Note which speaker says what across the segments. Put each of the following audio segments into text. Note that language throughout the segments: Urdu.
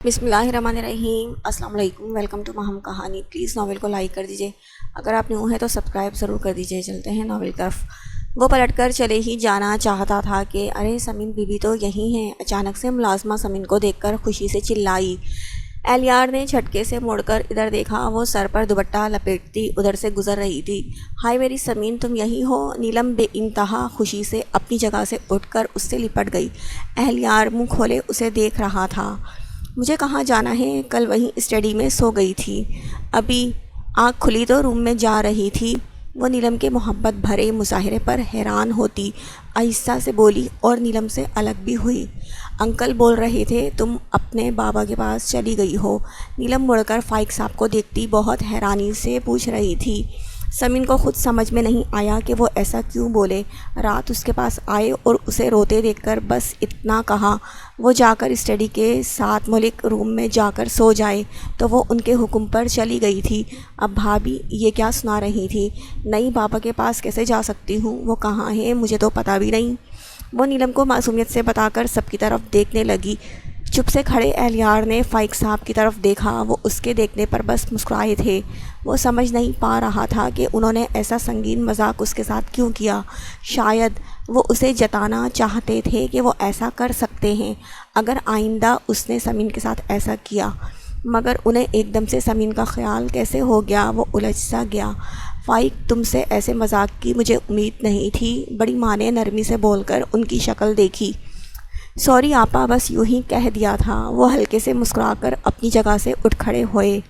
Speaker 1: بسم اللہ الرحمن الرحیم۔ السلام علیکم، ویلکم ٹو ماہم کہانی۔ پلیز ناول کو لائک کر دیجئے، اگر آپ نیو ہیں تو سبسکرائب ضرور کر دیجئے۔ چلتے ہیں ناول کی طرف۔ وہ پلٹ کر چلے ہی جانا چاہتا تھا کہ ارے سمین بی بی تو یہی ہیں۔ اچانک سے ملازمہ سمین کو دیکھ کر خوشی سے چلائی۔ اہلیار نے جھٹکے سے مڑ کر ادھر دیکھا، وہ سر پر دوپٹہ لپیٹتی ادھر سے گزر رہی تھی۔ ہائے میری سمین، تم یہی ہو؟ نیلم بے انتہا خوشی سے اپنی جگہ سے اٹھ کر اس سے لپٹ گئی۔ اہلیار منہ کھولے اسے دیکھ رہا تھا۔ مجھے کہاں جانا ہے؟ کل وہیں اسٹڈی میں سو گئی تھی، ابھی آنکھ کھلی تو روم میں جا رہی تھی۔ وہ نیلم کے محبت بھرے مظاہرے پر حیران ہوتی آہستہ سے بولی اور نیلم سے الگ بھی ہوئی۔ انکل بول رہے تھے تم اپنے بابا کے پاس چلی گئی ہو۔ نیلم مڑ کر فائق صاحب کو دیکھتی بہت حیرانی سے پوچھ رہی تھی۔ سمین کو خود سمجھ میں نہیں آیا کہ وہ ایسا کیوں بولے۔ رات اس کے پاس آئے اور اسے روتے دیکھ کر بس اتنا کہا، وہ جا کر اسٹڈی کے ساتھ ملک روم میں جا کر سو جائے تو وہ ان کے حکم پر چلی گئی تھی۔ اب بھابھی یہ کیا سنا رہی تھی؟ نہیں، بابا کے پاس کیسے جا سکتی ہوں؟ وہ کہاں ہے مجھے تو پتہ بھی نہیں۔ وہ نیلم کو معصومیت سے بتا کر سب کی طرف دیکھنے لگی۔ چپ سے کھڑے اہلیار نے فائق صاحب کی طرف دیکھا، وہ اس کے دیکھنے پر بس مسکرائے تھے۔ وہ سمجھ نہیں پا رہا تھا کہ انہوں نے ایسا سنگین مذاق اس کے ساتھ کیوں کیا۔ شاید وہ اسے جتانا چاہتے تھے کہ وہ ایسا کر سکتے ہیں اگر آئندہ اس نے سمین کے ساتھ ایسا کیا، مگر انہیں ایک دم سے سمین کا خیال کیسے ہو گیا؟ وہ الجھ سا گیا۔ فائق، تم سے ایسے مذاق کی مجھے امید نہیں تھی۔ بڑی ماں نے نرمی سے بول کر ان کی شکل دیکھی۔ سوری آپا، بس یوں ہی کہہ دیا تھا۔ وہ ہلکے سے مسکرا کر اپنی جگہ سے اٹھ کھڑے ہوئے۔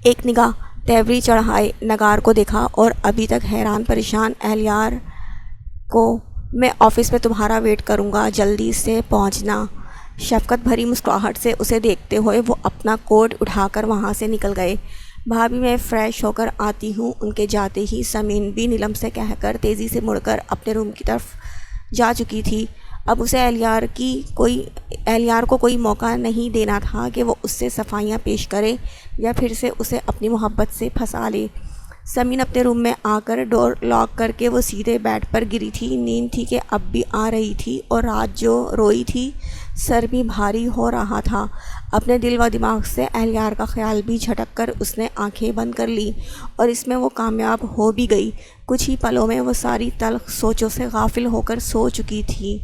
Speaker 1: ایک نگاہ تیوری چڑھائے نگار کو دیکھا اور ابھی تک حیران پریشان اہلیار کو، میں آفس میں تمہارا ویٹ کروں گا، جلدی سے پہنچنا۔ شفقت بھری مسکراہٹ سے اسے دیکھتے ہوئے وہ اپنا کوٹ اٹھا کر وہاں سے نکل گئے۔ بھابھی میں فریش ہو کر آتی ہوں۔ ان کے جاتے ہی سمین بھی نیلم سے کہہ کر تیزی سے مڑ کر اپنے روم کی طرف جا چکی تھی۔ اب اسے اہلیار کو کوئی موقع نہیں دینا تھا کہ وہ اس سے صفائیاں پیش کرے یا پھر سے اسے اپنی محبت سے پھنسا لے۔ سمین اپنے روم میں آ کر ڈور لاک کر کے وہ سیدھے بیڈ پر گری تھی۔ نیند تھی کہ اب بھی آ رہی تھی اور رات جو روئی تھی، سر بھی بھاری ہو رہا تھا۔ اپنے دل و دماغ سے اہلیار کا خیال بھی جھٹک کر اس نے آنکھیں بند کر لیں اور اس میں وہ کامیاب ہو بھی گئی۔ کچھ ہی پلوں میں وہ ساری تلخ سوچوں سے غافل ہو کر سو چکی تھی۔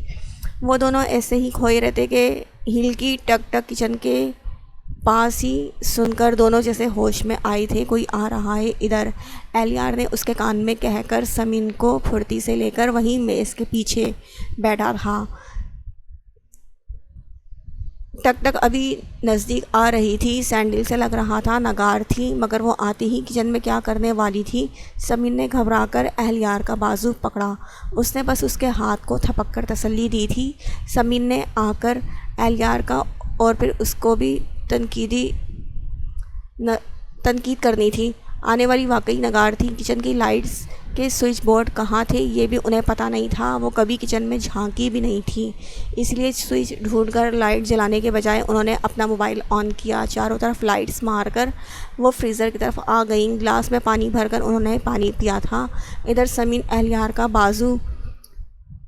Speaker 1: وہ دونوں ایسے ہی کھوئے رہتے کہ ہیل کی ٹک ٹک کچن کے پاس ہی سن کر دونوں جیسے ہوش میں آئے تھے، کوئی آ رہا ہے ادھر۔ اہلیار نے اس کے کان میں کہہ کر سمین کو پھرتی سے لے کر وہیں میز کے پیچھے بیٹھا تھا۔ ٹک ٹک ابھی نزدیک آ رہی تھی، سینڈل سے لگ رہا تھا نگار تھی، مگر وہ آتی ہی کچن میں کیا کرنے والی تھی؟ سمین نے گھبرا کر اہلیار کا بازو پکڑا۔ اس نے بس اس کے ہاتھ کو تھپک کر تسلی دی تھی۔ سمین نے آ کر اہلیار کا اور پھر اس کو بھی تنقید کرنی تھی۔ آنے والی واقعی نگار تھی۔ کچن کی لائٹس کے سوئچ بورڈ کہاں تھے یہ بھی انہیں پتہ نہیں تھا۔ وہ کبھی کچن میں جھانکی بھی نہیں تھی، اس لیے سوئچ ڈھونڈ کر لائٹ جلانے کے بجائے انہوں نے اپنا موبائل آن کیا۔ چاروں طرف لائٹس مار کر وہ فریزر کی طرف آ گئیں۔ گلاس میں پانی بھر کر انہوں نے پانی پیا تھا۔ ادھر سمین اہلیار کا بازو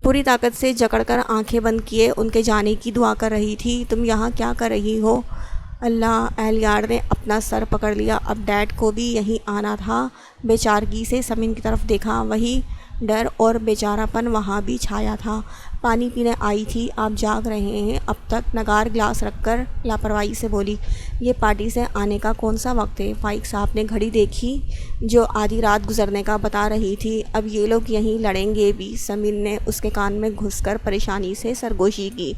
Speaker 1: پوری طاقت سے جکڑ کر آنکھیں بند کیے ان کے جانے کی دعا کر رہی تھی۔ تم یہاں کیا کر رہی ہو؟ اللہ! اہلیار نے اپنا سر پکڑ لیا۔ اب ڈیڈ کو بھی یہیں آنا تھا۔ بے چارگی سے سمین کی طرف دیکھا، وہی ڈر اور بے چارہ پن وہاں بھی چھایا تھا۔ پانی پینے آئی تھی، آپ جاگ رہے ہیں اب تک؟ نگار گلاس رکھ کر لاپرواہی سے بولی۔ یہ پارٹی سے آنے کا کون سا وقت ہے؟ فائق صاحب نے گھڑی دیکھی جو آدھی رات گزرنے کا بتا رہی تھی۔ اب یہ لوگ یہیں لڑیں گے بھی؟ سمین نے اس کے کان میں گھس کر پریشانی سے سرگوشی کی۔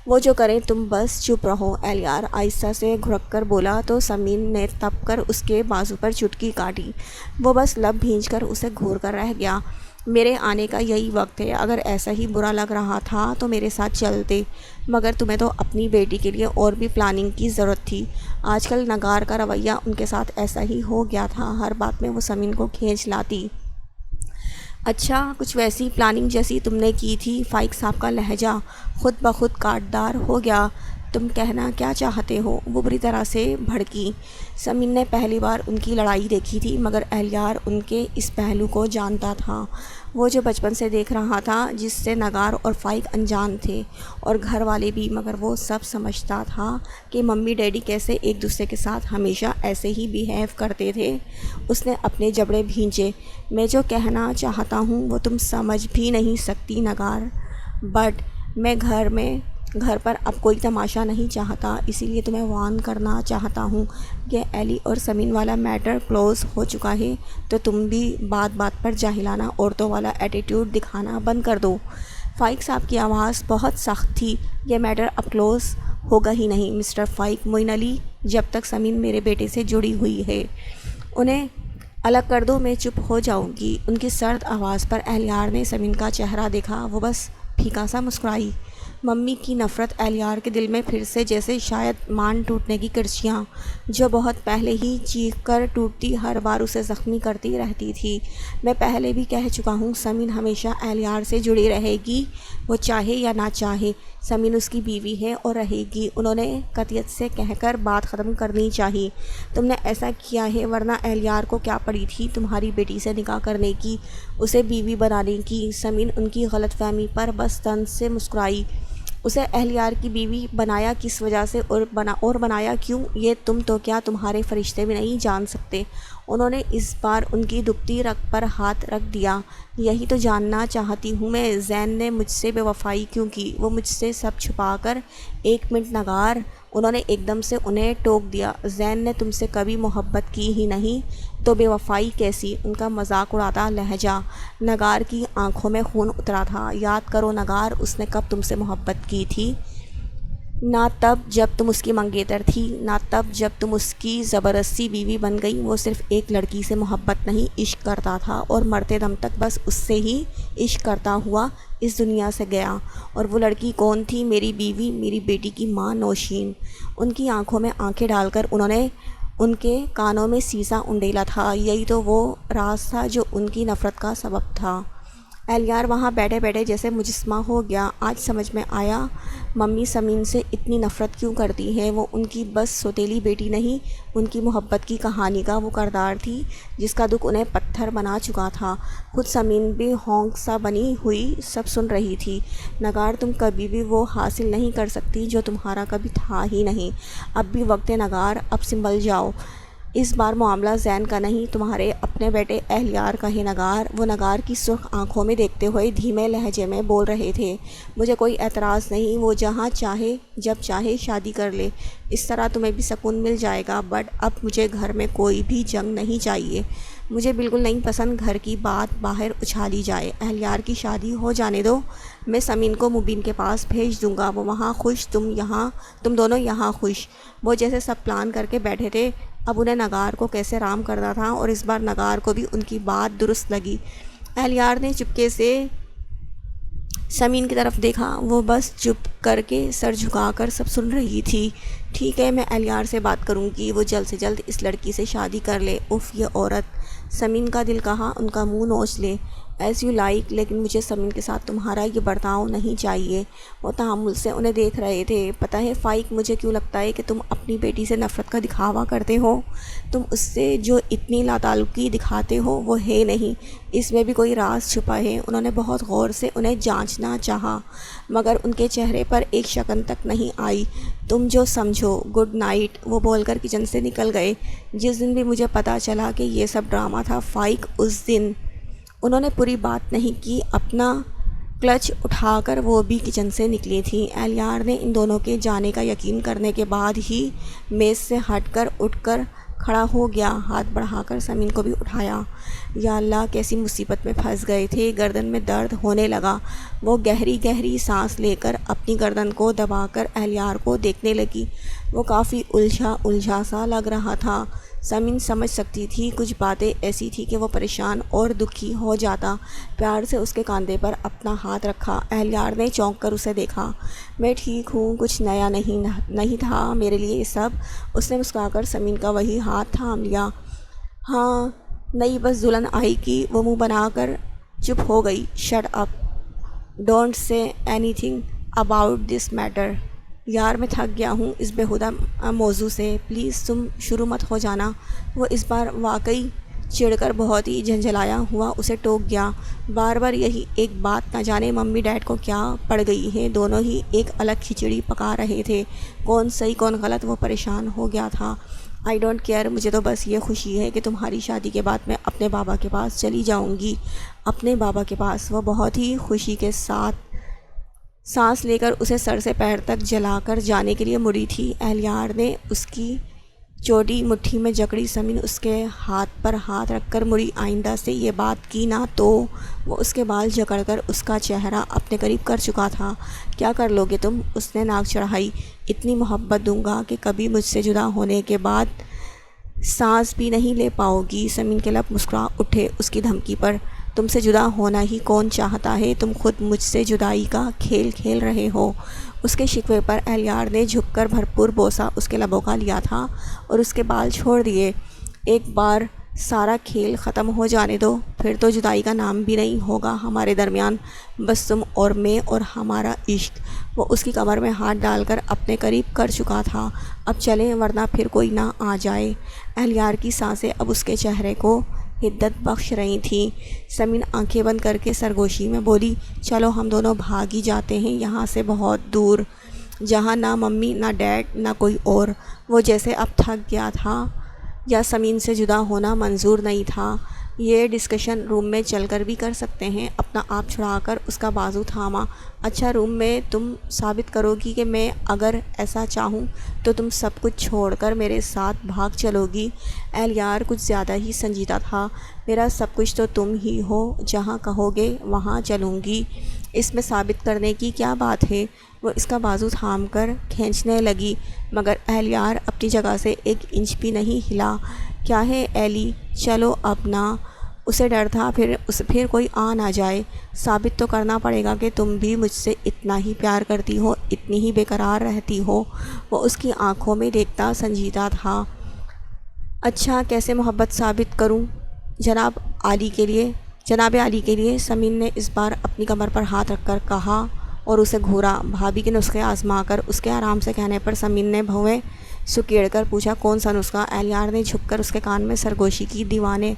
Speaker 1: وہ جو کریں تم بس چپ رہو، اہلیار آہستہ سے گھرک کر بولا تو سمین نے تپ کر اس کے بازو پر چٹکی کاٹی۔ وہ بس لب بھینچ کر اسے گھور کر رہ گیا۔ میرے آنے کا یہی وقت ہے، اگر ایسا ہی برا لگ رہا تھا تو میرے ساتھ چلتے، مگر تمہیں تو اپنی بیٹی کے لیے اور بھی پلاننگ کی ضرورت تھی۔ آج کل نگار کا رویہ ان کے ساتھ ایسا ہی ہو گیا تھا، ہر بات میں وہ سمین کو کھینچ لاتی۔ اچھا، کچھ ویسی پلاننگ جیسی تم نے کی تھی؟ فائق صاحب کا لہجہ خود بخود کاٹدار ہو گیا۔ تم کہنا کیا چاہتے ہو؟ وہ بری طرح سے بھڑکی۔ سمین نے پہلی بار ان کی لڑائی دیکھی تھی، مگر اہلیار ان کے اس پہلو کو جانتا تھا، وہ جو بچپن سے دیکھ رہا تھا، جس سے نگار اور فائق انجان تھے اور گھر والے بھی، مگر وہ سب سمجھتا تھا کہ ممی ڈیڈی کیسے ایک دوسرے کے ساتھ ہمیشہ ایسے ہی بیہیو کرتے تھے۔ اس نے اپنے جبڑے بھینچے۔ میں جو کہنا چاہتا ہوں وہ تم سمجھ بھی نہیں سکتی نگار، بٹ میں گھر پر اب کوئی تماشا نہیں چاہتا، اسی لیے تمہیں وارن کرنا چاہتا ہوں کہ ایلی اور سمین والا میٹر کلوز ہو چکا ہے، تو تم بھی بات بات پر جاہلانہ عورتوں والا ایٹیٹیوڈ دکھانا بند کر دو۔ فائق صاحب کی آواز بہت سخت تھی۔ یہ میٹر اب کلوز ہوگا ہی نہیں مسٹر فائق معین علی، جب تک سمین میرے بیٹے سے جڑی ہوئی ہے۔ انہیں الگ کر دو، میں چپ ہو جاؤں گی۔ ان کی سرد آواز پر اہلیار نے سمین کا چہرہ دیکھا، وہ بس پھیکا سا مسکرائی۔ ممی کی نفرت اہلیار کے دل میں پھر سے جیسے شاید مان ٹوٹنے کی کرچیاں، جو بہت پہلے ہی چیخ کر ٹوٹتی، ہر بار اسے زخمی کرتی رہتی تھی۔ میں پہلے بھی کہہ چکا ہوں، سمین ہمیشہ اہلیار سے جڑی رہے گی، وہ چاہے یا نہ چاہے۔ سمین اس کی بیوی ہے اور رہے گی، انہوں نے قطعیت سے کہہ کر بات ختم کرنی چاہی۔ تم نے ایسا کیا ہے، ورنہ اہلیار کو کیا پڑی تھی تمہاری بیٹی سے نکاح کرنے کی، اسے بیوی بنانے کی؟ سمین ان کی غلط فہمی پر بس طنز سے مسکرائی۔ اسے اہلیار کی بیوی بنایا کس وجہ سے اور بنایا کیوں، یہ تم تو کیا تمہارے فرشتے بھی نہیں جان سکتے۔ انہوں نے اس بار ان کی دکھتی رگ پر ہاتھ رکھ دیا۔ یہی تو جاننا چاہتی ہوں میں، زین نے مجھ سے بے وفائی کیوں کی؟ وہ مجھ سے سب چھپا کر؟ ایک منٹ نگار، انہوں نے ایک دم سے انہیں ٹوک دیا۔ زین نے تم سے کبھی محبت کی ہی نہیں، تو بے وفائی کیسی؟ ان کا مذاق اڑاتا لہجہ۔ نگار کی آنکھوں میں خون اترا تھا۔ یاد کرو نگار، اس نے کب تم سے محبت کی تھی؟ نہ تب جب تم اس کی منگیتر تھی، نہ تب جب تم اس کی زبردستی بیوی بن گئی۔ وہ صرف ایک لڑکی سے محبت نہیں، عشق کرتا تھا، اور مرتے دم تک بس اس سے ہی عشق کرتا ہوا اس دنیا سے گیا۔ اور وہ لڑکی کون تھی؟ میری بیوی، میری بیٹی کی ماں نوشین۔ ان کی آنکھوں میں آنکھیں ڈال کر انہوں نے ان کے کانوں میں سیسا انڈیلا تھا۔ یہی تو وہ راز تھا جو ان کی نفرت کا سبب تھا۔ اہلیار وہاں بیٹھے بیٹھے جیسے مجسمہ ہو گیا۔ آج سمجھ میں آیا ممی سمین سے اتنی نفرت کیوں کرتی ہے۔ وہ ان کی بس سوتیلی بیٹی نہیں، ان کی محبت کی کہانی کا وہ کردار تھی جس کا دکھ انہیں پتھر بنا چکا تھا۔ خود سمین بھی ہونک سا بنی ہوئی سب سن رہی تھی۔ نگار، تم کبھی بھی وہ حاصل نہیں کر سکتی جو تمہارا کبھی تھا ہی نہیں۔ اب بھی وقت ہے نگار، اب سنبھل جاؤ۔ اس بار معاملہ زین کا نہیں، تمہارے اپنے بیٹے اہلیار کا ہے نگار۔ وہ نگار کی سرخ آنکھوں میں دیکھتے ہوئے دھیمے لہجے میں بول رہے تھے۔ مجھے کوئی اعتراض نہیں، وہ جہاں چاہے جب چاہے شادی کر لے، اس طرح تمہیں بھی سکون مل جائے گا، بٹ اب مجھے گھر میں کوئی بھی جنگ نہیں چاہیے۔ مجھے بالکل نہیں پسند گھر کی بات باہر اچھالی جائے۔ اہلیار کی شادی ہو جانے دو، میں سمین کو مبین کے پاس بھیج دوں گا، وہ وہاں خوش، تم دونوں یہاں خوش۔ وہ جیسے سب پلان کر کے بیٹھے تھے، اب انہیں نگار کو کیسے رام کرنا تھا، اور اس بار نگار کو بھی ان کی بات درست لگی۔ اہلیار نے چپکے سے سمین کی طرف دیکھا، وہ بس چپ کر کے سر جھکا کر سب سن رہی تھی۔ ٹھیک ہے، میں اہلیار سے بات کروں گی، وہ جلد سے جلد اس لڑکی سے شادی کر لے۔ اف، یہ عورت! سمین کا دل کہا ان کا منہ نوچ لے۔ ایز یو لائک، لیکن مجھے سمین کے ساتھ تمہارا یہ برتاؤ نہیں چاہیے۔ وہ تحمل سے انہیں دیکھ رہے تھے۔ پتہ ہے فائق، مجھے کیوں لگتا ہے کہ تم اپنی بیٹی سے نفرت کا دکھاوا کرتے ہو۔ تم اس سے جو اتنی لاتعلقی دکھاتے ہو وہ ہے نہیں، اس میں بھی کوئی راز چھپا ہے۔ انہوں نے بہت غور سے انہیں جانچنا چاہا، مگر ان کے چہرے پر ایک شکن تک نہیں آئی۔ تم جو سمجھو، گڈ نائٹ، وہ بول کر کچن سے نکل گئے۔ جس دن بھی مجھے پتہ چلا کہ یہ سب ڈرامہ تھا فائق، اس دن انہوں نے پوری بات نہیں کی، اپنا کلچ اٹھا کر وہ بھی کچن سے نکلی تھیں۔ اہلیار نے ان دونوں کے جانے کا یقین کرنے کے بعد ہی میز سے ہٹ کر اٹھ کر کھڑا ہو گیا، ہاتھ بڑھا کر سمین کو بھی اٹھایا۔ یا اللہ، کیسی مصیبت میں پھنس گئے تھے۔ گردن میں درد ہونے لگا۔ وہ گہری گہری سانس لے کر اپنی گردن کو دبا کر اہلیار کو دیکھنے لگی۔ وہ کافی الجھا سا لگ رہا تھا۔ سمین سمجھ سکتی تھی کچھ باتیں ایسی تھی کہ وہ پریشان اور دکھی ہو جاتا۔ پیار سے اس کے کاندھے پر اپنا ہاتھ رکھا۔ اہلیار نے چونک کر اسے دیکھا۔ میں ٹھیک ہوں، کچھ نیا نہیں تھا میرے لیے یہ سب۔ اس نے مسکرا کر سمین کا وہی ہاتھ تھام لیا۔ ہاں، نئی بس دلہن آئی کی، وہ منہ بنا کر چپ ہو گئی۔ Shut up, don't say anything about this matter. یار میں تھک گیا ہوں اس بیہودہ موضوع سے، پلیز تم شروع مت ہو جانا۔ وہ اس بار واقعی چڑھ کر بہت ہی جھنجھلایا ہوا اسے ٹوک گیا۔ بار بار یہی ایک بات، نہ جانے ممی ڈیڈ کو کیا پڑ گئی ہے، دونوں ہی ایک الگ کھچڑی پکا رہے تھے، کون صحیح کون غلط۔ وہ پریشان ہو گیا تھا۔ آئی ڈونٹ کیئر، مجھے تو بس یہ خوشی ہے کہ تمہاری شادی کے بعد میں اپنے بابا کے پاس چلی جاؤں گی۔ اپنے بابا کے پاس؟ وہ بہت ہی خوشی کے ساتھ سانس لے کر اسے سر سے پیر تک جلا کر جانے کے لیے مڑی تھی۔ اہلیار نے اس کی چوٹی مٹھی میں جکڑی۔ سمین اس کے ہاتھ پر ہاتھ رکھ کر مڑی۔ آئندہ سے یہ بات کی نہ تو۔ وہ اس کے بال جکڑ کر اس کا چہرہ اپنے قریب کر چکا تھا۔ کیا کر لو گے تم؟ اس نے ناک چڑھائی۔ اتنی محبت دوں گا کہ کبھی مجھ سے جدا ہونے کے بعد سانس بھی نہیں لے پاؤ گی۔ سمین کے لب مسکرا اٹھے اس کی دھمکی پر۔ تم سے جدا ہونا ہی کون چاہتا ہے؟ تم خود مجھ سے جدائی کا کھیل کھیل رہے ہو۔ اس کے شکوے پر اہلیار نے جھک کر بھرپور بوسہ اس کے لبوں کا لیا تھا اور اس کے بال چھوڑ دیے۔ ایک بار سارا کھیل ختم ہو جانے دو، پھر تو جدائی کا نام بھی نہیں ہوگا ہمارے درمیان، بس تم اور میں اور ہمارا عشق۔ وہ اس کی کمر میں ہاتھ ڈال کر اپنے قریب کر چکا تھا۔ اب چلیں ورنہ پھر کوئی نہ آ جائے۔ اہلیار کی سانسیں اب اس کے چہرے کو حدت بخش رہی تھیں۔ سمین آنکھیں بند کر کے سرگوشی میں بولی، چلو ہم دونوں بھاگ ہی جاتے ہیں یہاں سے، بہت دور، جہاں نہ ممی نہ ڈیڈ نہ کوئی اور۔ وہ جیسے اب تھک گیا تھا یا سمین سے جدا ہونا منظور نہیں تھا۔ یہ ڈسکشن روم میں چل کر بھی کر سکتے ہیں۔ اپنا آپ چھڑا کر اس کا بازو تھاما۔ اچھا روم میں تم ثابت کرو گی کہ میں اگر ایسا چاہوں تو تم سب کچھ چھوڑ کر میرے ساتھ بھاگ چلو گی؟ اہلیار کچھ زیادہ ہی سنجیدہ تھا۔ میرا سب کچھ تو تم ہی ہو، جہاں کہو گے وہاں چلوں گی، اس میں ثابت کرنے کی کیا بات ہے؟ وہ اس کا بازو تھام کر کھینچنے لگی مگر اہلیار اپنی جگہ سے ایک انچ بھی نہیں ہلا۔ کیا ہے ایلی، چلو اب نہ۔ اسے ڈر تھا پھر کوئی آ نہ جائے۔ ثابت تو کرنا پڑے گا کہ تم بھی مجھ سے اتنا ہی پیار کرتی ہو، اتنی ہی بے قرار رہتی ہو۔ وہ اس کی آنکھوں میں دیکھتا سنجیدہ تھا۔ اچھا کیسے محبت ثابت کروں جناب عالی کے لیے؟ سمین نے اس بار اپنی کمر پر ہاتھ رکھ کر کہا اور اسے گھورا۔ بھابھی کے نسخے آزما کر اس کے آرام سے کہنے پر سمین نے بھویں سکیڑ کر پوچھا، کون سا نسخہ؟ اہلیار نے جھک کر اس کے کان میں سرگوشی کی۔ دیوانے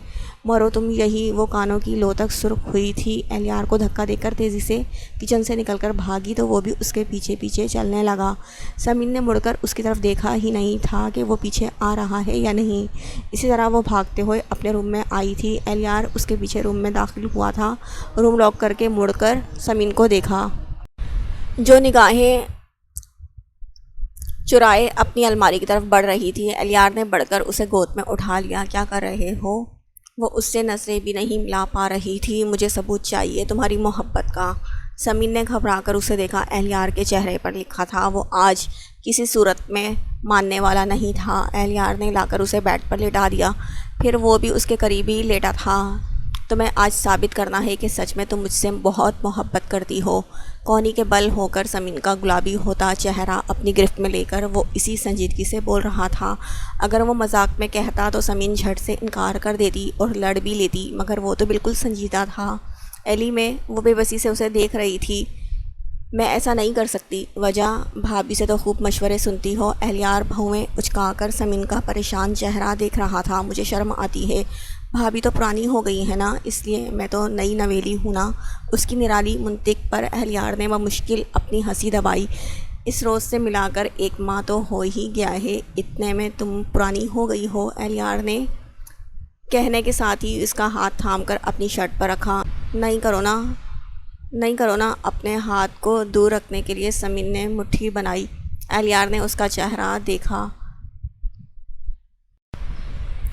Speaker 1: مرو تم، یہی وہ کانوں کی لو تک سرخ ہوئی تھی۔ اہلیار کو دھکا دے کر تیزی سے کچن سے نکل کر بھاگی تو وہ بھی اس کے پیچھے پیچھے چلنے لگا۔ سمین نے مڑ کر اس کی طرف دیکھا ہی نہیں تھا کہ وہ پیچھے آ رہا ہے یا نہیں۔ اسی طرح وہ بھاگتے ہوئے اپنے روم میں آئی تھی۔ اہلیار اس کے پیچھے روم میں داخل ہوا تھا۔ روم لاک کر کے مڑ کر سمین کو دیکھا جو نگاہیں چرائے اپنی الماری کی طرف بڑھ رہی تھی۔ اہلیار نے بڑھ کر اسے گود میں اٹھا لیا۔ کیا کر رہے ہو؟ وہ اس سے نظریں بھی نہیں ملا پا رہی تھی۔ مجھے ثبوت چاہیے تمہاری محبت کا۔ سمین نے گھبرا کر اسے دیکھا۔ اہلیار کے چہرے پر لکھا تھا وہ آج کسی صورت میں ماننے والا نہیں تھا۔ اہلیار نے لا کر اسے بیڈ پر لٹا دیا، پھر وہ بھی اس کے قریب ہی لیٹا تھا۔ تمہیں آج ثابت کرنا ہے کہ سچ میں تم مجھ سے بہت محبت کرتی ہو۔ کونی کے بل ہو کر سمین کا گلابی ہوتا چہرہ اپنی گرفت میں لے کر وہ اسی سنجیدگی سے بول رہا تھا۔ اگر وہ مذاق میں کہتا تو سمین جھٹ سے انکار کر دیتی اور لڑ بھی لیتی، مگر وہ تو بالکل سنجیدہ تھا۔ ایلی میں وہ بے بسی سے اسے دیکھ رہی تھی۔ میں ایسا نہیں کر سکتی۔ وجہ؟ بھابھی سے تو خوب مشورے سنتی ہو۔ اہلیار بھویں اچکا کر سمین کا پریشان چہرہ دیکھ رہا تھا۔ مجھے شرم آتی ہے، بھابھی تو پرانی ہو گئی ہے نا، اس لیے میں تو نئی نویلی ہوں نا۔ اس کی نرالی منطق پر اہلیار نے بمشکل اپنی ہنسی دبائی۔ اس روز سے ملا کر 1 ماہ تو ہو ہی گیا ہے، اتنے میں تم پرانی ہو گئی ہو۔ اہلیار نے کہنے کے ساتھ ہی اس کا ہاتھ تھام کر اپنی شرٹ پر رکھا۔ نہیں کرو نا۔ اپنے ہاتھ کو دور رکھنے کے لیے سمین نے مٹھی بنائی۔ اہلیار نے اس کا چہرہ دیکھا۔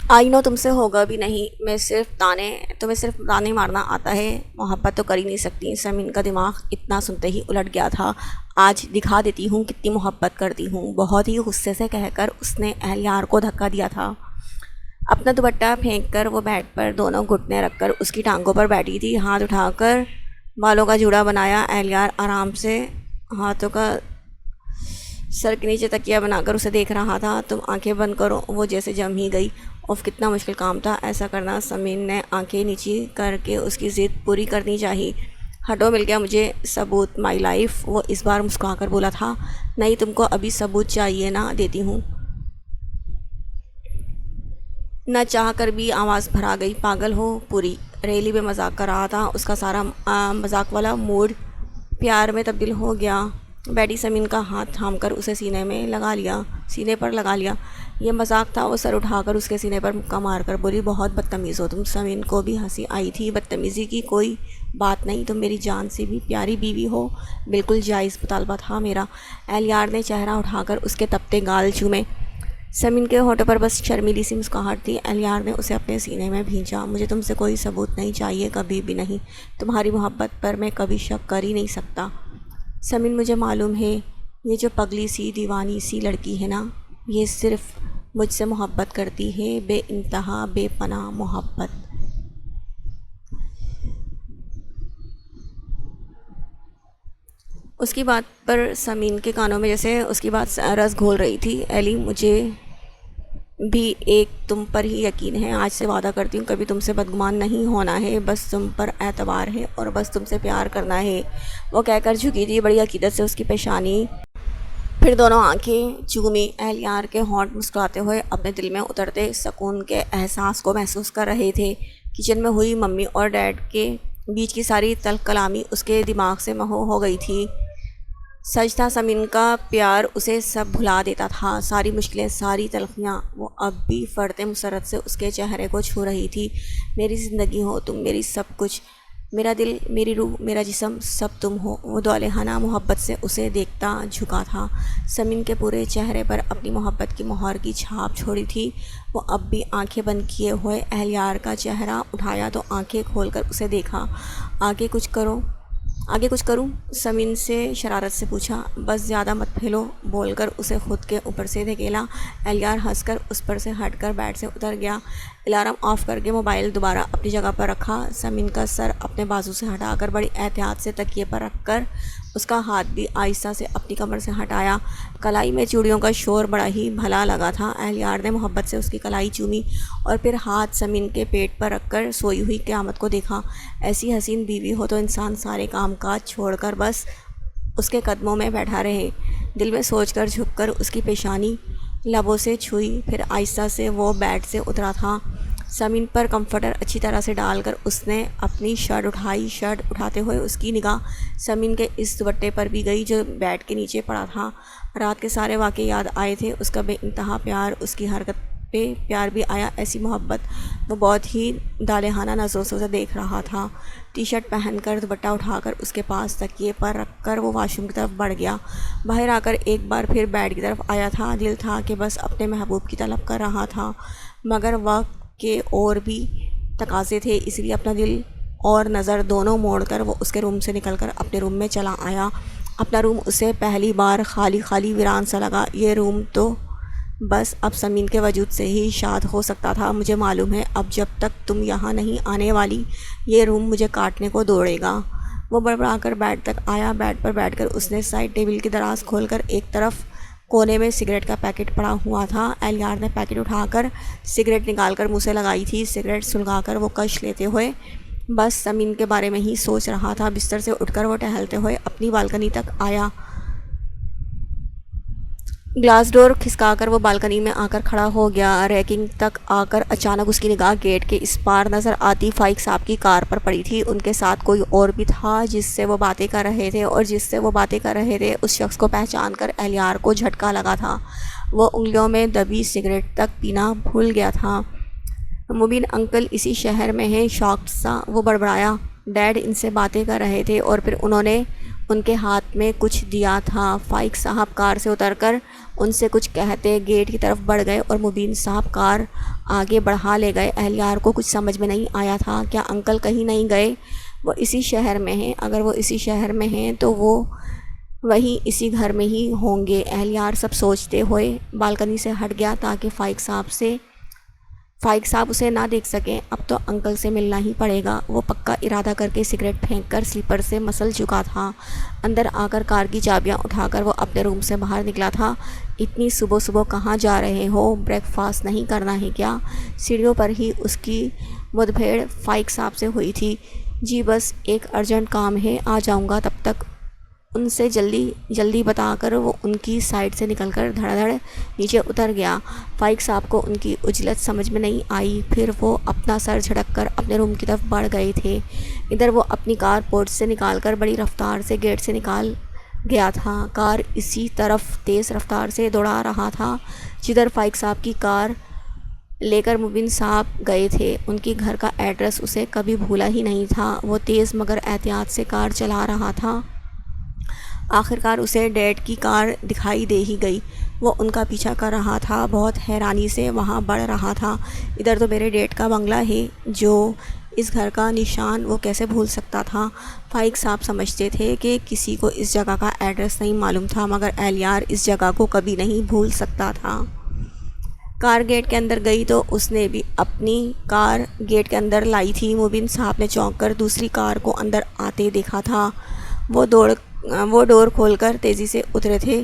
Speaker 1: آئی نو تم سے ہوگا بھی نہیں، تمہیں صرف تانے مارنا آتا ہے، محبت تو کر ہی نہیں سکتی۔ سمین کا دماغ اتنا سنتے ہی الٹ گیا تھا۔ آج دکھا دیتی ہوں کتنی محبت کرتی ہوں، بہت ہی غصے سے کہہ کر اس نے اہلیار کو دھکا دیا تھا۔ اپنا دوپٹہ پھینک کر وہ بیڈ پر دونوں گھٹنے رکھ کر اس کی ٹانگوں پر بیٹھی تھی۔ ہاتھ اٹھا کر بالوں کا جوڑا بنایا۔ اہلیار آرام سے ہاتھوں کا سر کے نیچے تکیہ بنا کر اسے دیکھ رہا تھا۔ تم آنکھیں بند کرو۔ وہ جیسے جم ہی گئی۔ اوف کتنا مشکل کام تھا ایسا کرنا۔ سمین نے آنکھیں نیچی کر کے اس کی ضد پوری کرنی چاہی۔ ہٹو مل گیا مجھے ثبوت مائی لائف، وہ اس بار مسکرا کر بولا تھا۔ نہیں تم کو ابھی ثبوت چاہیے نا، دیتی ہوں۔ نہ چاہ کر بھی آواز بھرا گئی، پاگل ہو پوری، ریلی میں مذاق کر رہا تھا۔ اس کا سارا مذاق والا موڈ پیار میں تبدیل ہو گیا۔ بیٹی سمین کا ہاتھ تھام کر اسے سینے پر لگا لیا۔ یہ مذاق تھا۔ وہ سر اٹھا کر اس کے سینے پر مکہ مار کر بولی، بہت بدتمیز ہو تم۔ سمین کو بھی ہنسی آئی تھی۔ بدتمیزی کی کوئی بات نہیں، تم میری جان سے بھی پیاری بیوی ہو، بالکل جائز مطالبہ تھا میرا۔ اہلیار نے چہرہ اٹھا کر اس کے تپتے گال چومے۔ سمین کے ہونٹوں پر بس شرمیلی سی مسکراہٹ تھی۔ اہلیار نے اسے اپنے سینے میں بھینچا۔ مجھے تم سے کوئی ثبوت نہیں چاہیے، کبھی بھی نہیں۔ تمہاری محبت پر میں کبھی شک کر ہی نہیں سکتا۔ سمین مجھے معلوم ہے، یہ جو پگلی سی دیوانی سی لڑکی ہے نا، یہ صرف مجھ سے محبت کرتی ہے، بے انتہا بے پناہ محبت۔ اس کی بات پر سمین کے کانوں میں جیسے اس کی بات رس گھول رہی تھی۔ ایلی مجھے بھی ایک تم پر ہی یقین ہے، آج سے وعدہ کرتی ہوں کبھی تم سے بدگمان نہیں ہونا ہے، بس تم پر اعتبار ہے اور بس تم سے پیار کرنا ہے۔ وہ کہہ کر جھکی تھی، بڑی عقیدت سے اس کی پیشانی پھر دونوں آنکھیں چومی۔ اہلیار کے ہونٹ مسکراتے ہوئے اپنے دل میں اترتے سکون کے احساس کو محسوس کر رہے تھے۔ کچن میں ہوئی ممی اور ڈیڈ کے بیچ کی ساری تلخ کلامی اس کے دماغ سے محو ہو گئی تھی۔ سچ تھا، سمین کا پیار اسے سب بھلا دیتا تھا، ساری مشکلیں، ساری تلخیاں، وہ اب بھی فرط مسرت سے اس کے چہرے کو چھو رہی تھی۔ میری زندگی ہو تم، میری سب کچھ، میرا دل، میری روح، میرا جسم، سب تم ہو۔ وہ دولہانہ محبت سے اسے دیکھتا جھکا تھا۔ سمین کے پورے چہرے پر اپنی محبت کی مہر کی چھاپ چھوڑی تھی۔ وہ اب بھی آنکھیں بند کیے ہوئے اہلیار کا چہرہ اٹھایا تو آنکھیں کھول کر اسے دیکھا۔ آگے کچھ کروں؟ سمین سے شرارت سے پوچھا۔ بس زیادہ مت پھیلو، بول کر اسے خود کے اوپر سے دھکیلا۔ اہلیار ہنس کر اس پر سے ہٹ کر بیڈ سے اتر گیا۔ الارم آف کر کے موبائل دوبارہ اپنی جگہ پر رکھا۔ سمین کا سر اپنے بازو سے ہٹا کر بڑی احتیاط سے تکیے پر رکھ کر اس کا ہاتھ بھی آہستہ سے اپنی کمر سے ہٹایا۔ کلائی میں چوڑیوں کا شور بڑا ہی بھلا لگا تھا۔ اہلیار نے محبت سے اس کی کلائی چومی اور پھر ہاتھ سمین کے پیٹ پر رکھ کر سوئی ہوئی قیامت کو دیکھا۔ ایسی حسین بیوی ہو تو انسان سارے کام کاج چھوڑ کر بس اس کے قدموں میں بیٹھا رہے۔ دل میں سوچ کر جھک کر اس کی پیشانی لبوں سے چھوئی، پھر آہستہ سے وہ بیڈ سے اترا تھا۔ سمین پر کمفرٹر اچھی طرح سے ڈال کر اس نے اپنی شرٹ اٹھائی۔ شرٹ اٹھاتے ہوئے اس کی نگاہ سمین کے اس دوپٹے پر بھی گئی جو بیڈ کے نیچے پڑا تھا۔ رات کے سارے واقعے یاد آئے تھے، اس کا بے انتہا پیار، اس کی حرکت پہ پیار بھی آیا، ایسی محبت۔ وہ بہت ہی دالہانہ نظروں سے اسے دیکھ رہا تھا۔ ٹی شرٹ پہن کر دوپٹہ اٹھا کر اس کے پاس تکیے پر رکھ کر وہ واش روم کی طرف بڑھ گیا۔ باہر آ کر ایک بار پھر بیڈ کی طرف آیا تھا۔ دل تھا کہ بس اپنے محبوب کی طلب کر رہا تھا، مگر وقت کے اور بھی تقاضے تھے، اس لیے اپنا دل اور نظر دونوں موڑ کر وہ اس کے روم سے نکل کر اپنے روم میں چلا آیا۔ اپنا روم اسے پہلی بار خالی ویران سا لگا۔ یہ روم تو بس اب سمین کے وجود سے ہی شاد ہو سکتا تھا۔ مجھے معلوم ہے اب جب تک تم یہاں نہیں آنے والی یہ روم مجھے کاٹنے کو دوڑے گا۔ وہ بڑبڑا کر بیڈ تک آیا۔ بیڈ پر بیٹھ کر اس نے سائڈ ٹیبل کی دراز کھول کر ایک طرف کونے میں سگریٹ کا پیکٹ پڑا ہوا تھا۔ اہلیار نے پیکٹ اٹھا کر سگریٹ نکال کر منہ سے لگائی تھی۔ سگریٹ سلگا کر وہ کش لیتے ہوئے بس سمین کے بارے میں ہی سوچ رہا تھا۔ بستر سے اٹھ کر وہ ٹہلتے ہوئے اپنی بالکنی تک آیا۔ گلاس ڈور کھسکا کر وہ بالکنی میں آ کر کھڑا ہو گیا۔ ریکنگ تک آ کر اچانک اس کی نگاہ گیٹ کے اس پار نظر آتی فائق صاحب کی کار پر پڑی تھی۔ ان کے ساتھ کوئی اور بھی تھا جس سے وہ باتیں کر رہے تھے، اور جس سے وہ باتیں کر رہے تھے اس شخص کو پہچان کر اہلیار کو جھٹکا لگا تھا۔ وہ انگلیوں میں دبی سگریٹ تک پینا بھول گیا تھا۔ مبین انکل اسی شہر میں ہیں؟ شاکڈ سا وہ بڑبڑایا۔ ڈیڈ ان سے باتیں کر رہے تھے اور پھر انہوں نے ان کے ہاتھ میں کچھ دیا تھا۔ فائق صاحب کار سے اتر کر ان سے کچھ کہتے گیٹ کی طرف بڑھ گئے اور مبین صاحب کار آگے بڑھا لے گئے۔ اہلیار کو کچھ سمجھ میں نہیں آیا تھا۔ کیا انکل کہیں نہیں گئے؟ وہ اسی شہر میں ہیں۔ اگر وہ اسی شہر میں ہیں تو وہ وہیں اسی گھر میں ہی ہوں گے۔ اہلیار سب سوچتے ہوئے بالکنی سے ہٹ گیا تاکہ فائق صاحب اسے نہ دیکھ سکیں۔ اب تو انکل سے ملنا ہی پڑے گا۔ وہ پکا ارادہ کر کے سگریٹ پھینک کر سلیپر سے مسل چکا تھا۔ اندر آ کر کار کی چابیاں اٹھا کر وہ اپنے روم سے باہر نکلا تھا۔ اتنی صبح کہاں جا رہے ہو؟ بریک فاسٹ نہیں کرنا ہے کیا؟ سیڑھیوں پر ہی اس کی مدبھیڑ فائق صاحب سے ہوئی تھی۔ جی بس ایک ارجنٹ کام ہے، آ جاؤں گا تب تک۔ ان سے جلدی بتا کر وہ ان کی سائڈ سے نکل کر دھڑا دھڑ نیچے اتر گیا۔ فائق صاحب کو ان کی عجلت سمجھ میں نہیں آئی، پھر وہ اپنا سر جھٹک کر اپنے روم کی طرف بڑھ گئے تھے۔ ادھر وہ اپنی کار پورچ سے نکال کر بڑی رفتار سے گیٹ سے نکال گیا تھا۔ کار اسی طرف تیز رفتار سے دوڑا رہا تھا جدھر فائق صاحب کی کار لے کر مبین صاحب گئے تھے۔ ان کی گھر کا ایڈریس اسے کبھی بھولا ہی نہیں تھا۔ وہ تیز مگر احتیاط سے کار چلا رہا تھا۔ آخر کار اسے ڈیڈ کی کار دکھائی دے ہی گئی۔ وہ ان کا پیچھا کر رہا تھا، بہت حیرانی سے وہاں بڑھ رہا تھا۔ ادھر تو میرے ڈیڈ کا بنگلہ ہے، جو اس گھر کا نشان وہ کیسے بھول سکتا تھا؟ فائق صاحب سمجھتے تھے کہ کسی کو اس جگہ کا ایڈریس نہیں معلوم تھا، مگر اہلیار اس جگہ کو کبھی نہیں بھول سکتا تھا۔ کار گیٹ کے اندر گئی تو اس نے بھی اپنی کار گیٹ کے اندر لائی تھی۔ مبین صاحب نے چونک کر دوسری کار کو اندر آتے دیکھا تھا۔ وہ ڈور کھول کر تیزی سے اترے تھے۔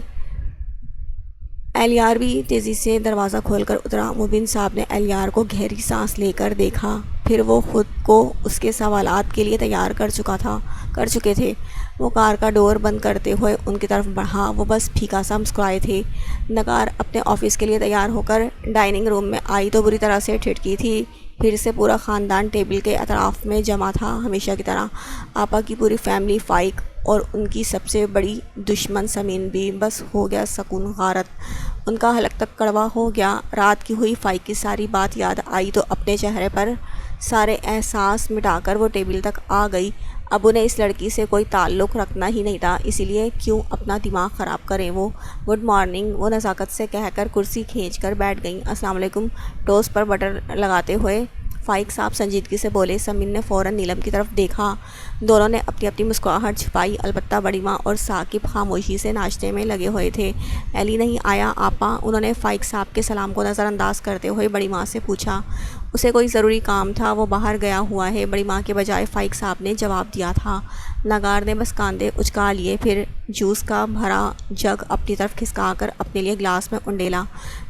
Speaker 1: اہلیار بھی تیزی سے دروازہ کھول کر اترا۔ مبین صاحب نے اہلیار کو گہری سانس لے کر دیکھا، پھر وہ خود کو اس کے سوالات کے لیے تیار کر چکے تھے۔ وہ کار کا ڈور بند کرتے ہوئے ان کی طرف بڑھا۔ وہ بس پھیکا سا مسکرائے تھے۔ نگار اپنے آفس کے لیے تیار ہو کر ڈائننگ روم میں آئی تو بری طرح سے ٹھٹکی تھی۔ پھر سے پورا خاندان ٹیبل کے اطراف میں جمع تھا، ہمیشہ کی طرح۔ آپا کی پوری فیملی، فائق اور ان کی سب سے بڑی دشمن سمین بھی۔ بس ہو گیا سکون غارت۔ ان کا حلق تک کڑوا ہو گیا۔ رات کی ہوئی فائق کی ساری بات یاد آئی تو اپنے چہرے پر سارے احساس مٹا کر وہ ٹیبل تک آ گئی۔ اب انہیں اس لڑکی سے کوئی تعلق رکھنا ہی نہیں تھا، اسی لیے کیوں اپنا دماغ خراب کریں وہ۔ گڈ مارننگ، وہ نزاکت سے کہہ کر کرسی کھینچ کر بیٹھ گئیں۔ السلام علیکم، ٹوسٹ پر بٹر لگاتے ہوئے فائق صاحب سنجیدگی سے بولے۔ سمین نے فوراً نیلم کی طرف دیکھا۔ دونوں نے اپنی اپنی مسکراہٹ چھپائی، البتہ بڑی ماں اور ثاقب خاموشی سے ناشتے میں لگے ہوئے تھے۔ ایلی نہیں آیا آپا؟ انہوں نے فائق صاحب کے سلام کو نظر انداز کرتے ہوئے بڑی ماں سے پوچھا۔ اسے کوئی ضروری کام تھا، وہ باہر گیا ہوا ہے، بڑی ماں کے بجائے فائق صاحب نے جواب دیا تھا۔ نگار نے بس کاندھے اچکا لیے، پھر جوس کا بھرا جگ اپنی طرف کھسکا کر اپنے لیے گلاس میں انڈیلا۔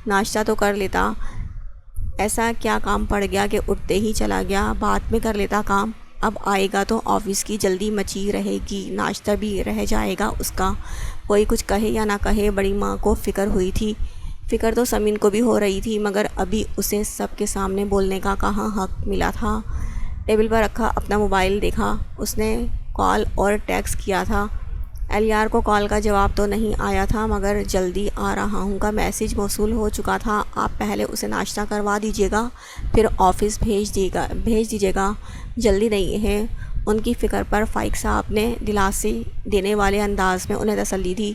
Speaker 1: ناشتہ تو کر لیتا، ایسا کیا کام پڑ گیا کہ اٹھتے ہی چلا گیا؟ بعد میں کر لیتا کام، اب آئے گا تو آفس کی جلدی مچی رہے گی، ناشتہ بھی رہ جائے گا اس کا۔ کوئی کچھ کہے یا نہ کہے، بڑی ماں کو فکر ہوئی تھی۔ فکر تو سمین کو بھی ہو رہی تھی، مگر ابھی اسے سب کے سامنے بولنے کا کہاں حق ملا تھا۔ ٹیبل پر رکھا اپنا موبائل دیکھا، اس نے کال اور ٹیکسٹ کیا تھا۔ اہلیار کو کال کا جواب تو نہیں آیا تھا، مگر جلدی آ رہا ہوں کا میسیج موصول ہو چکا تھا۔ آپ پہلے اسے ناشتہ کروا دیجیے گا، پھر آفس بھیج دیجیے گا، جلدی نہیں ہے۔ ان کی فکر پر فائق صاحب نے دلاسے دینے والے انداز میں انہیں تسلی دی۔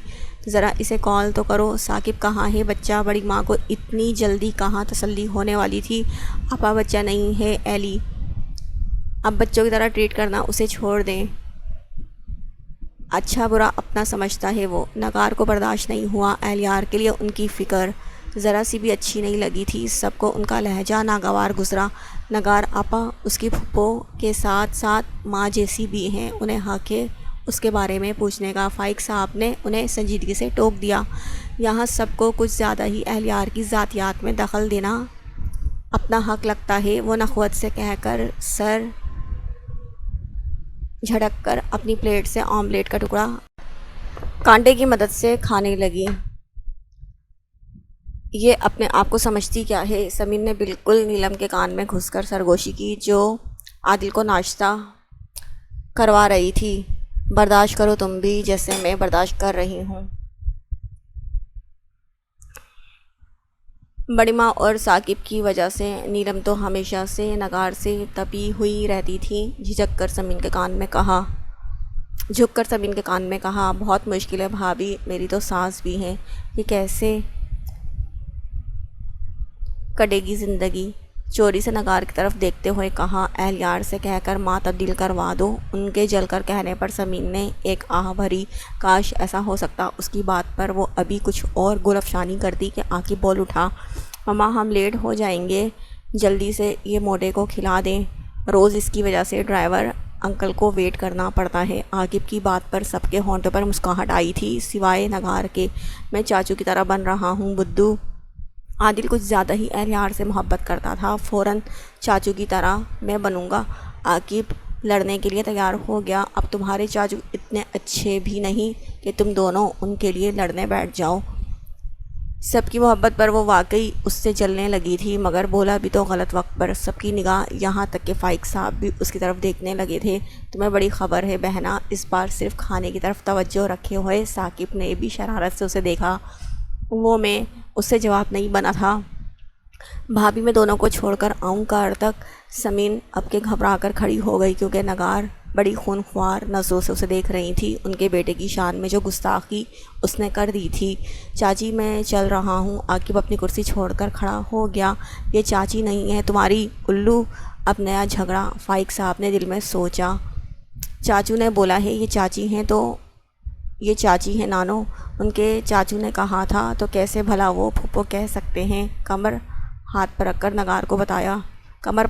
Speaker 1: ذرا اسے کال تو کرو، ثاقب کہاں ہے بچہ؟ بڑی ماں کو اتنی جلدی کہاں تسلی ہونے والی تھی۔ آپا بچہ نہیں ہے ایلی، اب بچوں کی طرح ٹریٹ کرنا اسے چھوڑ دیں۔ اچھا برا اپنا سمجھتا ہے وہ۔ نگار کو برداشت نہیں ہوا، اہلیار کے لیے ان کی فکر ذرا سی بھی اچھی نہیں لگی تھی۔ سب کو ان کا لہجہ ناگوار گزرا۔ نگار آپا اس کی پھپھو کے ساتھ ساتھ ماں جیسی بھی ہیں، انہیں حق ہے اس کے بارے میں پوچھنے کا۔ فائق صاحب نے انہیں سنجیدگی سے ٹوک دیا۔ یہاں سب کو کچھ زیادہ ہی اہلیار کی ذاتیات میں دخل دینا اپنا حق لگتا ہے، وہ نخوت سے کہہ کر سر جھٹک کر اپنی پلیٹ سے آملیٹ کا ٹکڑا کانٹے کی مدد سے کھانے لگی۔ یہ اپنے آپ کو سمجھتی کیا ہے؟ سمین نے بالکل نیلم کے کان میں گھس کر سرگوشی کی، جو عادل کو ناشتہ کروا رہی تھی۔ برداشت کرو تم بھی، جیسے میں برداشت کر رہی ہوں۔ بڑی ماں اور ثاقب کی وجہ سے نیلم تو ہمیشہ سے نگار سے تپی ہوئی رہتی تھی۔ جھک کر سمین کے کان میں کہا، بہت مشکل ہے بھابھی، میری تو ساس بھی ہیں، یہ کیسے کٹے گی زندگی؟ چوری سے نگار کی طرف دیکھتے ہوئے کہا، اہلیار سے کہہ کر ماں تبدیل کروا دو۔ ان کے جل کر کہنے پر سمین نے ایک آہ بھری، کاش ایسا ہو سکتا۔ اس کی بات پر وہ ابھی کچھ اور گل افشانی کرتی کہ عاقب بول اٹھا، ماما ہم لیٹ ہو جائیں گے، جلدی سے یہ موٹے کو کھلا دیں، روز اس کی وجہ سے ڈرائیور انکل کو ویٹ کرنا پڑتا ہے۔ عاقب کی بات پر سب کے ہونٹوں پر مسکراہٹ آئی تھی، سوائے نگار کے۔ میں چاچو کی طرح بن رہا ہوں بدو۔ عادل کچھ زیادہ ہی اہلیار سے محبت کرتا تھا۔ فوراً چاچو کی طرح میں بنوں گا۔ عاقب لڑنے کے لیے تیار ہو گیا۔ اب تمہارے چاچو اتنے اچھے بھی نہیں کہ تم دونوں ان کے لیے لڑنے بیٹھ جاؤ۔ سب کی محبت پر وہ واقعی اس سے جلنے لگی تھی، مگر بولا بھی تو غلط وقت پر۔ سب کی نگاہ، یہاں تک کہ فائق صاحب بھی اس کی طرف دیکھنے لگے تھے۔ تمہیں بڑی خبر ہے بہنا، اس بار صرف کھانے کی طرف توجہ رکھے ہوئے ثاقب نے بھی شرارت سے اسے دیکھا۔ وہ میں اس سے جواب نہیں بنا تھا۔ بھابھی میں دونوں کو چھوڑ کر آؤں کار تک؟ سمین اب کے گھبرا کر کھڑی ہو گئی، کیونکہ نگار بڑی خونخوار نظروں سے اسے دیکھ رہی تھی، ان کے بیٹے کی شان میں جو گستاخی اس نے کر دی تھی۔ چاچی میں چل رہا ہوں۔ عاقب اپنی کرسی چھوڑ کر کھڑا ہو گیا۔ یہ چاچی نہیں ہے تمہاری الو، اب نیا جھگڑا، فائق صاحب نے دل میں سوچا۔ چاچو نے بولا ہے یہ چاچی ہیں تو یہ چاچی ہیں نانو، ان کے چاچو نے کہا تھا تو کیسے بھلا وہ پھپھو کہہ سکتے ہیں؟ کمر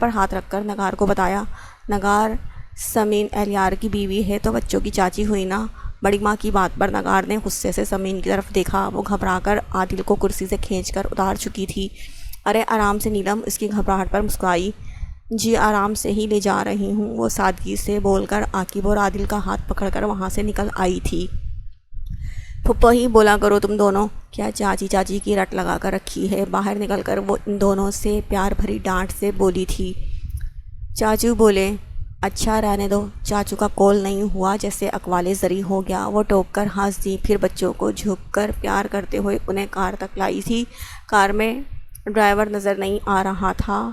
Speaker 1: پر ہاتھ رکھ کر نگار کو بتایا۔ نگار سمین اہلیار کی بیوی ہے تو بچوں کی چاچی ہوئی نا۔ بڑی ماں کی بات پر نگار نے غصے سے سمین کی طرف دیکھا۔ وہ گھبرا کر عادل کو کرسی سے کھینچ کر اتار چکی تھی۔ ارے آرام سے نیلم، اس کی گھبراہٹ پر مسکرائی۔ جی آرام سے ہی لے جا رہی ہوں، وہ سادگی سے بول کر عاقب اور عادل کا ہاتھ پکڑ کر وہاں سے نکل آئی تھی۔ پھپھو ہی بولا کرو تم دونوں، کیا چاچی چاچی کی رٹ لگا کر رکھی ہے؟ باہر نکل کر وہ ان دونوں سے پیار بھری ڈانٹ سے بولی تھی۔ چاچو بولے اچھا رہنے دو۔ چاچو کا کول نہیں ہوا جیسے اقوال زری ہو گیا۔ وہ ٹوک کر ہنس دی، پھر بچوں کو جھک کر پیار کرتے ہوئے انہیں کار تک لائی تھی۔ کار میں ڈرائیور نظر نہیں آ رہا تھا۔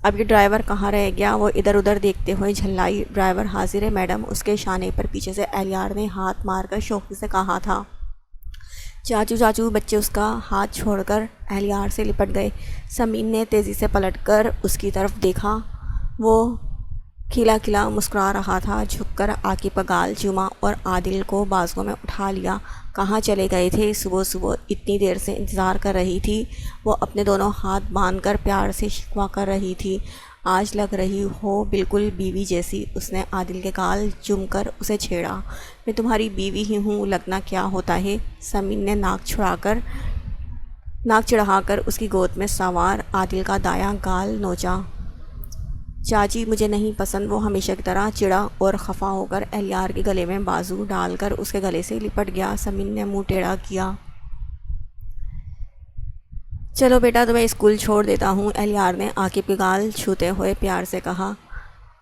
Speaker 1: اب یہ ڈرائیور کہاں رہ گیا؟ وہ ادھر ادھر دیکھتے ہوئے جھلائی۔ ڈرائیور حاضر ہے میڈم، اس کے شانے پر پیچھے سے اہلیار نے ہاتھ مار کر شوخی سے کہا تھا۔ چاچو چاچو، بچے اس کا ہاتھ چھوڑ کر اہلیار سے لپٹ گئے۔ سمین نے تیزی سے پلٹ کر اس کی طرف دیکھا، وہ کھلا کھلا مسکرا رہا تھا۔ جھک کر عاقب کا گال چوما اور عادل کو بازوؤں میں اٹھا لیا۔ کہاں چلے گئے تھے؟ صبح صبح اتنی دیر سے انتظار کر رہی تھی۔ وہ اپنے دونوں ہاتھ باندھ کر پیار سے شکوہ کر رہی تھی۔ آج لگ رہی ہو بالکل بیوی جیسی۔ اس نے عادل کے گال چوم کر اسے چھیڑا۔ میں تمہاری بیوی ہی ہوں، لگنا کیا ہوتا ہے؟ سمین نے ناک چڑھا کر اس کی گود میں سوار عادل کا دایاں گال نوچا۔ چاچی مجھے نہیں پسند، وہ ہمیشہ کی طرح چڑا اور خفا ہو کر اہلیار کے گلے میں بازو ڈال کر اس کے گلے سے لپٹ گیا۔ سمین نے منہ ٹیڑھا کیا۔ چلو بیٹا تمہیں اسکول چھوڑ دیتا ہوں، اہلیار نے عاقب کے گال چھوتے ہوئے پیار سے کہا۔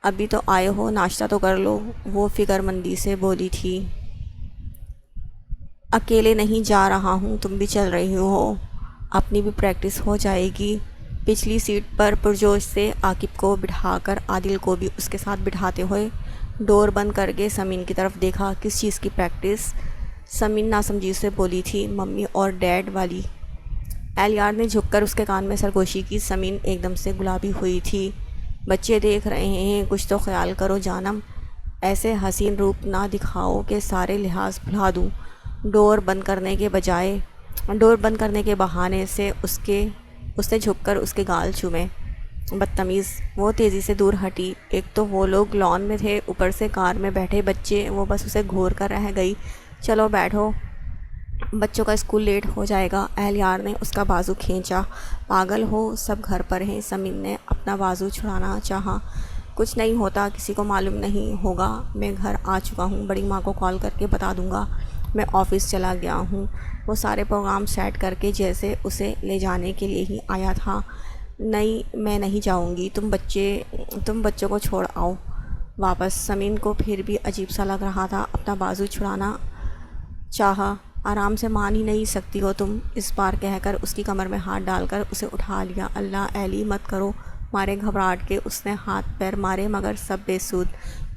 Speaker 1: ابھی تو آئے ہو، ناشتہ تو کر لو، وہ فکر مندی سے بولی تھی۔ اکیلے نہیں جا رہا ہوں، تم بھی چل رہی ہو، اپنی بھی پریکٹس ہو جائے گی۔ پچھلی سیٹ پر پرجوش سے عاقب کو بٹھا کر عادل کو بھی اس کے ساتھ بٹھاتے ہوئے ڈور بند کر کے سمین کی طرف دیکھا۔ کس چیز کی پریکٹس؟ سمین ناسمجھی سے بولی تھی۔ ممی اور ڈیڈ والی۔ اہلیار نے جھک کر اس کے کان میں سرگوشی کی۔ سمین ایک دم سے گلابی ہوئی تھی۔ بچے دیکھ رہے ہیں، کچھ تو خیال کرو جانم، ایسے حسین روپ نہ دکھاؤ کہ سارے لحاظ بھلا دوں۔ ڈور بند کرنے کے بہانے سے اس نے جھک کر اس کے گال چومے۔ بدتمیز، وہ تیزی سے دور ہٹی۔ ایک تو وہ لوگ لان میں تھے، اوپر سے کار میں بیٹھے بچے، وہ بس اسے گھور کر رہ گئی۔ چلو بیٹھو، بچوں کا اسکول لیٹ ہو جائے گا۔ اہلیار نے اس کا بازو کھینچا۔ پاگل ہو، سب گھر پر ہیں۔ سمین نے اپنا بازو چھڑانا چاہا۔ کچھ نہیں ہوتا، کسی کو معلوم نہیں ہوگا، میں گھر آ چکا ہوں، بڑی ماں کو کال کر کے بتا دوں گا، میں آفس چلا گیا ہوں۔ وہ سارے پروگرام سیٹ کر کے جیسے اسے لے جانے کے لیے ہی آیا تھا۔ نہیں میں نہیں جاؤں گی، تم بچوں کو چھوڑ آؤ واپس۔ سمین کو پھر بھی عجیب سا لگ رہا تھا، اپنا بازو چھڑانا چاہا۔ آرام سے مان ہی نہیں سکتی ہو تم، اس بار کہہ کر اس کی کمر میں ہاتھ ڈال کر اسے اٹھا لیا۔ اللہ ایلی مت کرو، مارے گھبراہٹ کے اس نے ہاتھ پیر مارے مگر سب بے سود۔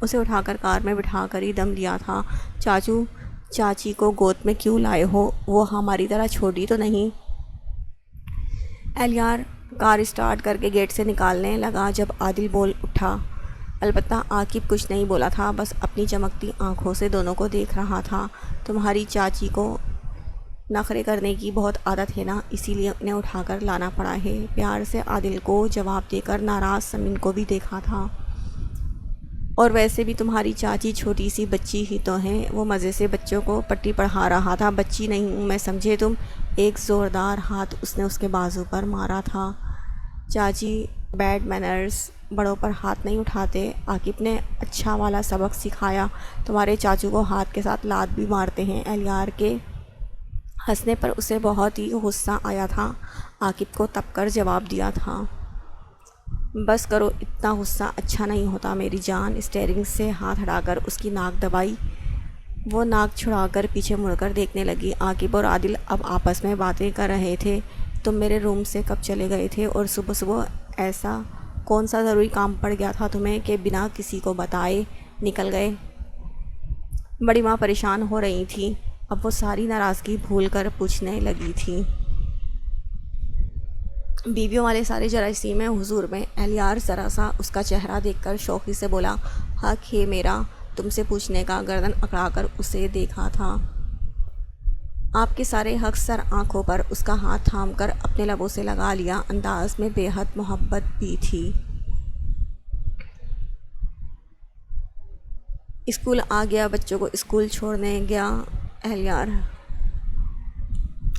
Speaker 1: اسے اٹھا کر کار میں بٹھا کر ہی دم لیا تھا۔ چاچو چاچی کو گود میں کیوں لائے ہو؟ وہ ہماری طرح چھوٹی تو نہیں؟ اہلیار کار اسٹارٹ کر کے گیٹ سے نکالنے لگا جب عادل بول اٹھا۔ البتہ عاقب کچھ نہیں بولا تھا، بس اپنی چمکتی آنکھوں سے دونوں کو دیکھ رہا تھا۔ تمہاری چاچی کو نخرے کرنے کی بہت عادت ہے نا، اسی لیے انہیں اٹھا کر لانا پڑا ہے۔ پیار سے عادل کو جواب دے کر ناراض سمین کو بھی دیکھا تھا۔ اور ویسے بھی تمہاری چاچی چھوٹی سی بچی ہی تو ہیں، وہ مزے سے بچوں کو پٹی پڑھا رہا تھا۔ بچی نہیں ہوں میں، سمجھے تم؟ ایک زوردار ہاتھ اس نے اس کے بازو پر مارا تھا۔ چاچی بیڈ مینرز، بڑوں پر ہاتھ نہیں اٹھاتے، عاقب نے اچھا والا سبق سکھایا، تمہارے چاچو کو ہاتھ کے ساتھ لات بھی مارتے ہیں۔ اہلیار کے ہنسنے پر اسے بہت ہی غصہ آیا تھا، عاقب کو تپ کر جواب دیا تھا، بس کرو، اتنا غصہ اچھا نہیں ہوتا میری جان۔ اسٹیئرنگ سے ہاتھ ہٹا کر اس کی ناک دبائی، وہ ناک چھڑا کر پیچھے مڑ کر دیکھنے لگی۔ عاقب اور عادل اب آپس میں باتیں کر رہے تھے، تم میرے روم سے کب چلے گئے تھے، اور صبح صبح ایسا کون سا ضروری کام پڑ گیا تھا تمہیں کہ بنا کسی کو بتائے نکل گئے؟ بڑی ماں پریشان ہو رہی تھی، اب وہ ساری ناراضگی بھول کر پوچھنے لگی تھی۔ بیویوں والے سارے جراثیم ہیں حضور میں۔ اہلیار ذرا سا اس کا چہرہ دیکھ کر شوخی سے بولا، حق ہے میرا تم سے پوچھنے کا۔ گردن اکڑا کر اسے دیکھا تھا۔ آپ کے سارے حق سر آنکھوں پر اس کا ہاتھ تھام کر اپنے لبوں سے لگا لیا، انداز میں بے حد محبت بھی تھی۔ اسکول آ گیا، بچوں کو اسکول چھوڑنے گیا اہلیار۔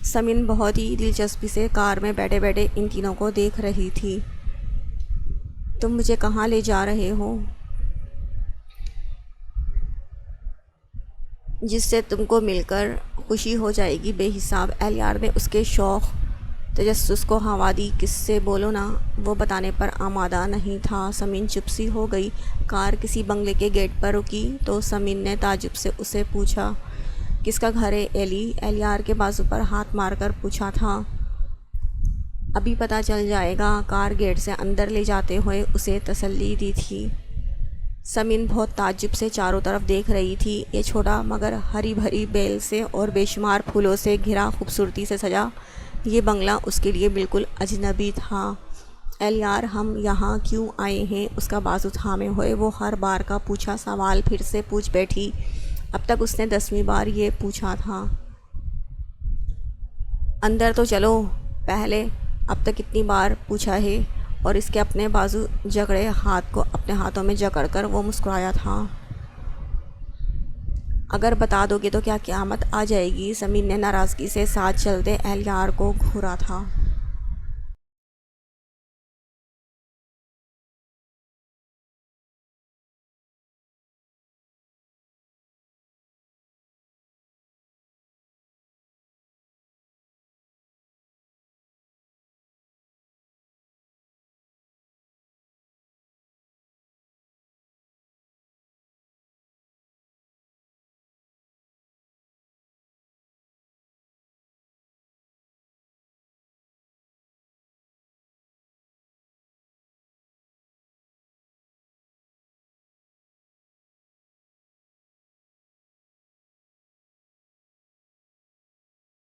Speaker 1: سمین بہت ہی دلچسپی سے کار میں بیٹھے بیٹھے ان تینوں کو دیکھ رہی تھی۔ تم مجھے کہاں لے جا رہے ہو؟ جس سے تم کو مل کر خوشی ہو جائے گی بے حساب۔ اہلیار نے اس کے شوق تجسس کو ہوا دی، کس سے بولو نا، وہ بتانے پر آمادہ نہیں تھا۔ سمین چپ سی ہو گئی۔ کار کسی بنگلے کے گیٹ پر رکی تو سمین نے تعجب سے اسے پوچھا، کس کا گھر ہے ایلی؟ اہلیار کے بازو پر ہاتھ مار کر پوچھا تھا، ابھی پتہ چل جائے گا۔ کار گیٹ سے اندر لے جاتے ہوئے اسے تسلی دی تھی۔ سمین بہت تعجب سے چاروں طرف دیکھ رہی تھی۔ یہ چھوٹا مگر ہری بھری بیل سے اور بے شمار پھولوں سے گھرا، خوبصورتی سے سجا یہ بنگلہ اس کے لیے بالکل اجنبی تھا۔ اہلیار ہم یہاں کیوں آئے ہیں؟ اس کا بازو تھامے ہوئے وہ ہر بار کا پوچھا سوال پھر سے پوچھ بیٹھی۔ اب تک اس نے 10ویں بار یہ پوچھا تھا۔ اندر تو چلو پہلے، اب تک کتنی بار پوچھا ہے؟ اور اس کے اپنے بازو جکڑے ہاتھ کو اپنے ہاتھوں میں جکڑ کر وہ مسکرایا تھا۔ اگر بتا دو گے تو کیا قیامت آ جائے گی؟ سمین نے ناراضگی سے ساتھ چلتے اہلیار کو گھورا تھا۔